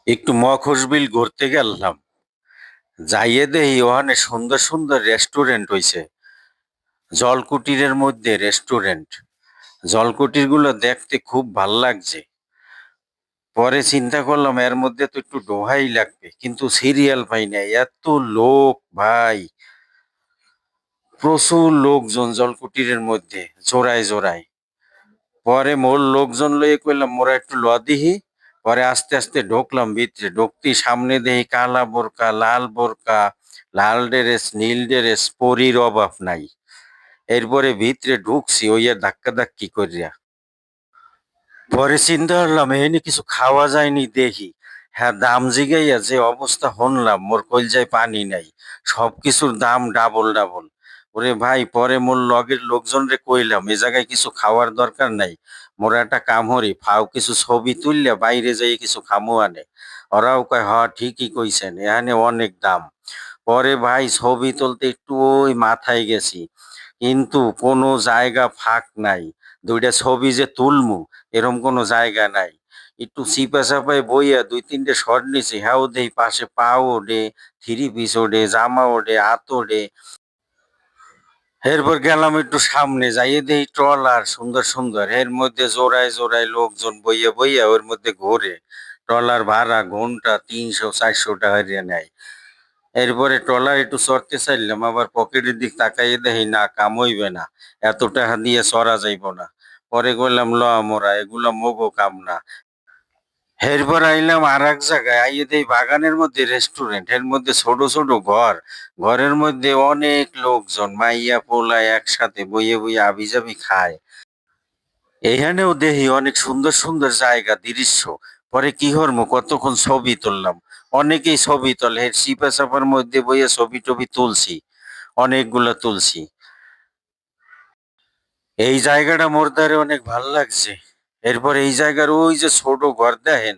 একটু মখরবিল ঘুরতে গেলাম। যাইয়ে দেখি ওখানে সুন্দর সুন্দর রেস্টুরেন্ট হইছে। জলকুটিরের মধ্যে রেস্টুরেন্ট। জলকুটির গুলো দেখতে খুব ভাল লাগছে। পরে চিন্তা করলাম এর মধ্যে তো একটু ডোহাই লাগবে, কিন্তু সিরিয়াল পাই না, এত লোক ভাই। প্রচুর লোকজন জলকুটিরের মধ্যে, জোড়ায় জোড়ায়। পরে মোর লোকজন লইয়ে কইলাম মোরা একটু দিহি। পরে আস্তে আস্তে ঢুকলাম ভিতরে, ঢুকতেই সামনে দেখি কালা বোরকা, লাল বোরকা, লাল ড্রেস, নীল ড্রেস, পরির অভাব নাই। এরপরে ভিতরে ঢুকছি ওই আর ধাক্কা ধাক্কি করিয়া। পরে চিন্তা করলাম এনে কিছু খাওয়া যায়নি দেখি। হ্যাঁ, দাম জিগাইয়া যে অবস্থা হনলাম, মোর কলজায় পানি নাই। সবকিছুর দাম ডাবল ডাবল। ওরে ভাই, পরে মোর লগের লোকজন রে কইলাম এ জায়গায় কিছু খাওয়ার দরকার নাই, মোরা একটা কাম হরি ফাও কিছু ছবি তুললে বাইরে যাই কিছু খামো আনে। ওরাও কয় হ, ঠিকই কইছেন, এখানে অনেক দাম। পরে ভাই ছবি তুলতে একটু ওই মাথায় গেছি, কিন্তু কোনো জায়গা ফাঁক নাই। দুইটা ছবি যে তুলমু এরম কোনো জায়গা নাই। একটু চিপা চাপায় বইয়া দুই তিনটে শট নিছি, হ্যাঁ দেই পাশে পা ওঠে, থ্রি পিস ওঠে, জামা ওঠে, হাত ওঠে। এরপর গেলাম একটু সামনে, যাইয়ে দেখি ট্রলার সুন্দর সুন্দর, এর মধ্যে জোড়ায় জোড়ায় লোকজন বইয়া বইয়া ওর মধ্যে ঘোরে। ট্রলার ভাড়া ঘন্টা 300-400 টাকা দিয়ে নেয়। এরপরে ট্রলার একটু চড়তে চাইলাম, আবার পকেটের দিক তাকাইয়ে দেখি না, কাম হইবে না, এত টাকা দিয়ে চড়া যাইব না। পরে কইলাম ল, মোরা এগুলা মোগো কাম না। এরপর আইলাম আর এক জায়গায়, আইয়ে দেই বাগানের মধ্যে রেস্টুরেন্ট, এর মধ্যে ছোট ছোট ঘর। ঘরের মধ্যে অনেক লোকজন মাইয়া পোলা একসাথে বইয়ে বইয়ে আবিজাবি খায়। এইখানেও দেখি অনেক সুন্দর সুন্দর জায়গা দৃশ্য। পরে কি হরমু, কতক্ষণ ছবি তুললাম। অনেকেই ছবি তোলে, এর চিপা চাপার মধ্যে বইয়ে ছবি টবি তুলছি, অনেকগুলা তুলছি। এই জায়গাটা মোর দ্বারে অনেক ভাল লাগছে। এরপর এই জায়গার ওই যে ছোট ঘর দেখেন,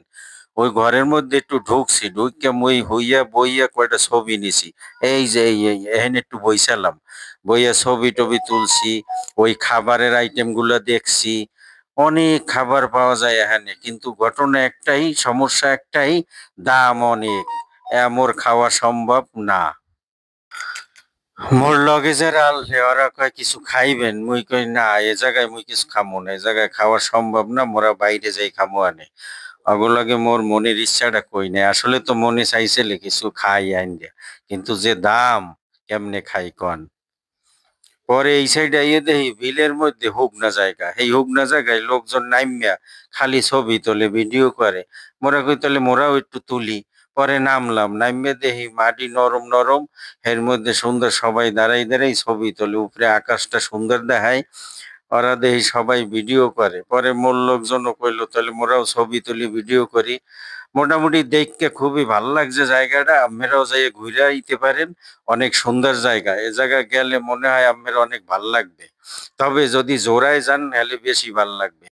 ওই ঘরের মধ্যে একটু ঢুকছি, ঢুকিয়া মই হইয়া বইয়া কয়টা ছবি নিছি। এই যে এখানে একটু বইসালাম, বইয়া ছবি টবি তুলছি। ওই খাবারের আইটেম গুলা দেখছি। অনেক খাবার পাওয়া যায় এখানে, কিন্তু ঘটনা একটাই, সমস্যা একটাই, দাম অনেক। মোর খাওয়া সম্ভব না। মোর লগে যারা আনলে ওরা কয় কিছু খাইবেন, মুই কই না, এ জায়গায় মুই কিছু খামো না, এ জায়গায় খাওয়া সম্ভব না, মোরা বাইরে যাই খামো আনে। অগলগে মোর মনের ইচ্ছাটা কই নাই, আসলে তো মনে চাইছিলে কিছু খাই আইন দিয়া, কিন্তু যে দাম, কেমনে খাই কন। পরে এই সাইডে আইয়ে দেখি বিলের মধ্যে হুগনা জায়গা, এই হুগনা জায়গায় লোকজন নাইমিয়া খালি ছবি তোলে, ভিডিও করে। মোরা কই তাহলে মোরাও একটু তুলি। পরে নামলাম, নামিয়ে দেখি মাটি নরম নরম, এর মধ্যে সুন্দর সবাই দাঁড়াই দাঁড়াই ছবি তোলে, উপরে আকাশটা সুন্দর দেখায়। ওরা দেখি সবাই ভিডিও করে। পরে মোর লোকজনও কইলো তাহলে মোরাও ছবি তুলি, ভিডিও করি। মোটামুটি দেখতে খুবই ভালো লাগছে জায়গাটা, আপনারাও যাই ঘুরে আইতে পারেন। অনেক সুন্দর জায়গা, এ জায়গা গেলে মনে হয় আপনার অনেক ভাল লাগবে। তবে যদি জোড়ায় যান তাহলে বেশি ভাল লাগবে।